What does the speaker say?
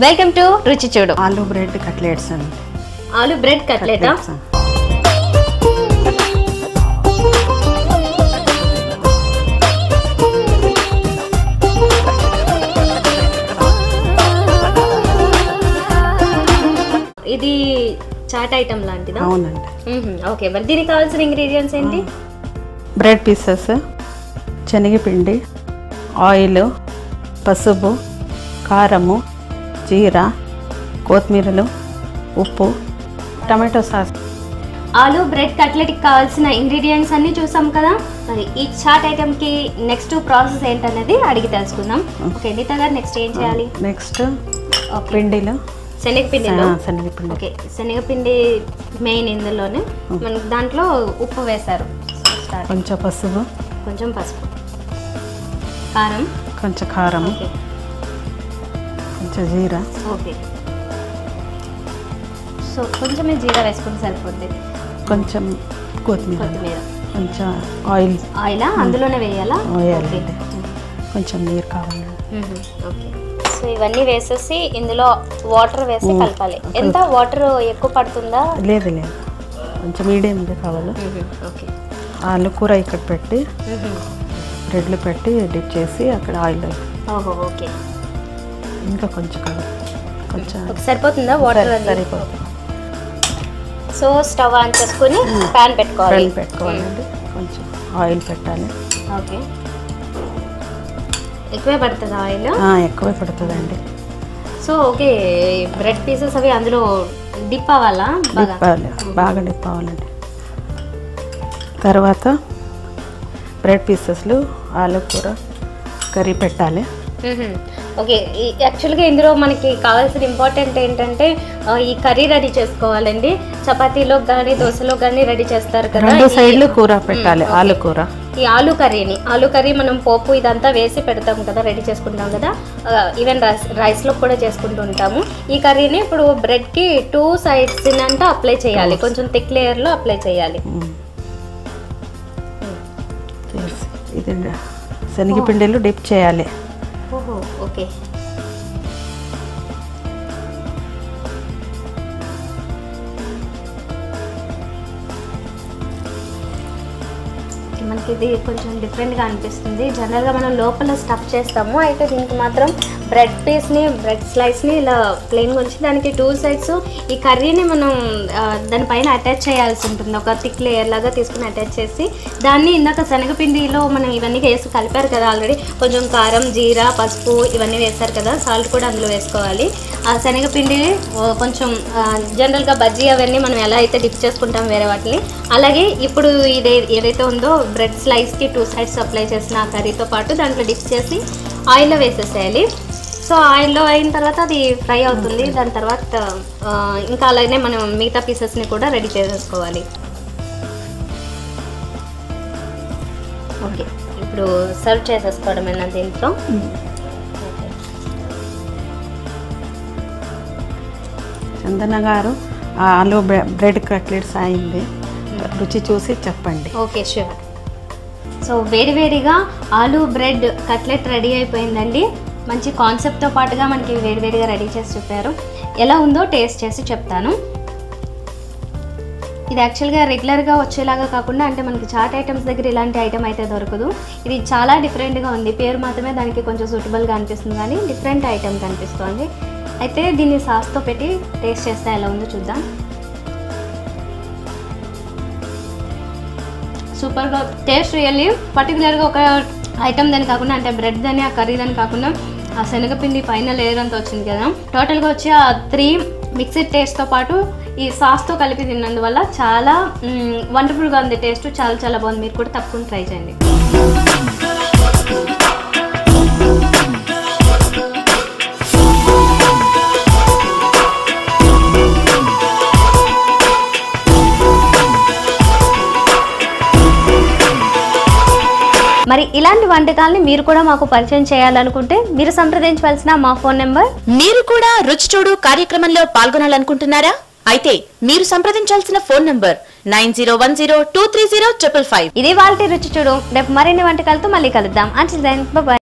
Welcome to రుచి చూడు. ఆలు బ్రెడ్ కట్లెట్స్ అండి. ఆలు బ్రెడ్ కట్లెటా? ఇది చాట్ ఐటమ్ లాంటిదా? అవునండి. ఓకే, మరి దీనికి కావాల్సిన ఇంగ్రీడియంట్స్ ఏంటి? బ్రెడ్ పీసెస్, శనగపిండి, ఆయిల్, పసుపు, కారము, జీరా, కొత్తిమీరలు, ఉప్పు, టమాటో సాస్. ఆలు బ్రెడ్ కట్లెట్కి కావాల్సిన ఇంగ్రీడియంట్స్ అన్ని చూసాం కదా. మరి ఈ చాట్ ఐటమ్కి నెక్స్ట్ ప్రాసెస్ ఏంటనేది అడిగి తెలుసుకుందాం. ఓకే నీతా గారు, నెక్స్ట్ ఏం చేయాలి? నెక్స్ట్ పిండిలో శనగపిండి. ఓకే, శనగపిండి మెయిన్ ఇందులోనే. మనకి దాంట్లో ఉప్పు వేశారు, కొంచెం పసుపు, కొంచెం పసుపు, కారం, కొంచెం కారం, కొంచెం జీరా. ఓకే, సో కొంచెమే జీరా వేసుకుంటే సరిపోద్ది. కొంచెం కొత్తిమీర, కొంచెం ఆయిల్ అందులోనే వేయాలా? వేయాలి. కొంచెం నీరు కావాలి. ఓకే, సో ఇవన్నీ వేసేసి ఇందులో వాటర్ వేసి కలపాలి. ఎంత వాటర్ ఎక్కువ పడుతుందా? లేదు లేదు, కొంచెం మీడియం కావాలి. ఓకే, ఆలు కూర ఇక్కడ పెట్టి బ్రెడ్లు పెట్టి డిప్ చేసి అక్కడ ఆయిల్. ఓహో, ఓకే, ఇంకా కొంచెం కొంచెం సరిపోతుందా వాటర్? సరిపోతుంది. సో స్టవ్ ఆన్ చేసుకుని ప్యాన్ పెట్టుకోవాలండి. కొంచెం ఆయిల్ పెట్టాలి. ఓకే, ఎక్కువే పడుతుంది ఆయిల్? ఎక్కువే పడుతుందండి. సో ఓకే, బ్రెడ్ పీసెస్ అవి అందులో డిప్ అవ్వాలా? బాగా డిప్ అవ్వాలండి. తర్వాత బ్రెడ్ పీసెస్లు ఆలు కూర కర్రీ పెట్టాలి. ఓకే, యాక్చువల్గా ఇందులో మనకి కావాల్సిన ఇంపార్టెంట్ ఏంటంటే ఈ కర్రీ రెడీ చేసుకోవాలండి. చపాతీలో కానీ దోశలో కానీ రెడీ చేస్తారు కదా. 2 సైడ్లు కూర పెట్టాలి. ఆలు కూర, ఈ ఆలు కర్రీ మనం పోపు ఇదంతా వేసి పెడతాం కదా, రెడీ చేసుకుంటాం కదా. ఈవెన్ రైస్లో కూడా చేసుకుంటూ ఉంటాము. ఈ కర్రీని ఇప్పుడు బ్రెడ్కి 2 సైడ్స్ అంతా అప్లై చేయాలి. కొంచెం థిక్ లేయర్లో అప్లై చేయాలి. ఇది శనగపిండిలో డిప్ చేయాలి. ఓహో, ఓకే, మనకి ఇది కొంచెం డిఫరెంట్గా అనిపిస్తుంది. జనరల్గా మనం లోపల స్టఫ్ చేస్తాము, అయితే దీనికి మాత్రం బ్రెడ్ పీస్ని, బ్రెడ్ స్లైస్ని ఇలా ప్లెయిన్గా ఉంచి దానికి 2 సైడ్స్ ఈ కర్రీని మనం దానిపైన అటాచ్ చేయాల్సి ఉంటుంది. ఒక థిక్ లేయర్ లాగా తీసుకుని అటాచ్ చేసి దాన్ని ఇందాక శనగపిండిలో మనం ఇవన్నీ వేసి కలిపారు కదా ఆల్రెడీ. కొంచెం కారం, జీరా, పసుపు ఇవన్నీ వేస్తారు కదా, సాల్ట్ కూడా అందులో వేసుకోవాలి. ఆ శనగపిండి కొంచెం జనరల్గా బజ్జీ అవన్నీ మనం ఎలా అయితే డిప్ చేసుకుంటాం వేరే వాటిని, అలాగే ఇప్పుడు ఏదైతే ఉందో బ్రెడ్ స్లైస్కి 2 సైడ్స్ అప్లై చేసిన ఆ కర్రీతో పాటు దాంట్లో డిప్ చేసి ఆయిల్లో వేసేసేయాలి. సో ఆయిల్లో అయిన తర్వాత అది ఫ్రై అవుతుంది. దాని తర్వాత ఇంకా అలాగే మనం మిగతా పీసెస్ని కూడా రెడీ చేసేసుకోవాలి. ఓకే, ఇప్పుడు సర్వ్ చేసేసుకోవడమేనా దీంట్లో? చందన గారు, ఆలు బ్రెడ్ కట్లెట్స్ అయింది, రుచి చూసి చెప్పండి. Okay, sure. సో వేడివేడిగా ఆలు బ్రెడ్ కట్లెట్ రెడీ అయిపోయిందండి. మంచి కాన్సెప్ట్తో పాటుగా మనకి వేడివేడిగా రెడీ చేసి చెప్పారు. ఎలా ఉందో టేస్ట్ చేసి చెప్తాను. ఇది యాక్చువల్గా రెగ్యులర్గా వచ్చేలాగా కాకుండా, అంటే మనకి చాట్ ఐటమ్స్ దగ్గర ఇలాంటి ఐటమ్ అయితే దొరకదు. ఇది చాలా డిఫరెంట్గా ఉంది. పేరు మాత్రమే దానికి కొంచెం సూటబుల్గా అనిపిస్తుంది, కానీ డిఫరెంట్ ఐటమ్ కనిపిస్తుంది. అయితే దీన్ని సాస్తో పెట్టి టేస్ట్ చేస్తే ఎలా ఉందో చూద్దాం. సూపర్గా టేస్ట్. రియల్లీ పర్టికులర్గా ఒక ఐటమ్ దాని కాకుండా, అంటే బ్రెడ్ దాని ఆ కర్రీ దాని కాకుండా ఆ శనగపిండి పైన లేయర్ అంతా వచ్చింది కదా, టోటల్గా వచ్చి ఆ 3 మిక్స్డ్ టేస్ట్తో పాటు ఈ సాస్తో కలిపి తిన్నందువల్ల చాలా వండర్ఫుల్గా ఉంది. టేస్ట్ చాలా చాలా బాగుంది. మీరు కూడా తప్పకుండా ట్రై చేయండి. మరి ఇలాంటి వంటకాలని మీరు కూడా మాకు పరిచయం చేయాలనుకుంటే మీరు సంప్రదించవలసిన మా ఫోన్ నెంబర్. మీరు కూడా రుచి చూడు కార్యక్రమంలో పాల్గొనాలనుకుంటున్నారా? అయితే మీరు సంప్రదించాల్సిన ఫోన్ నంబర్ 9010230555. ఇది వాళ్ళ రుచి చూడు. రేపు మరిన్ని వంటకాలతో మళ్ళీ కలుద్దాం. Until then bye by.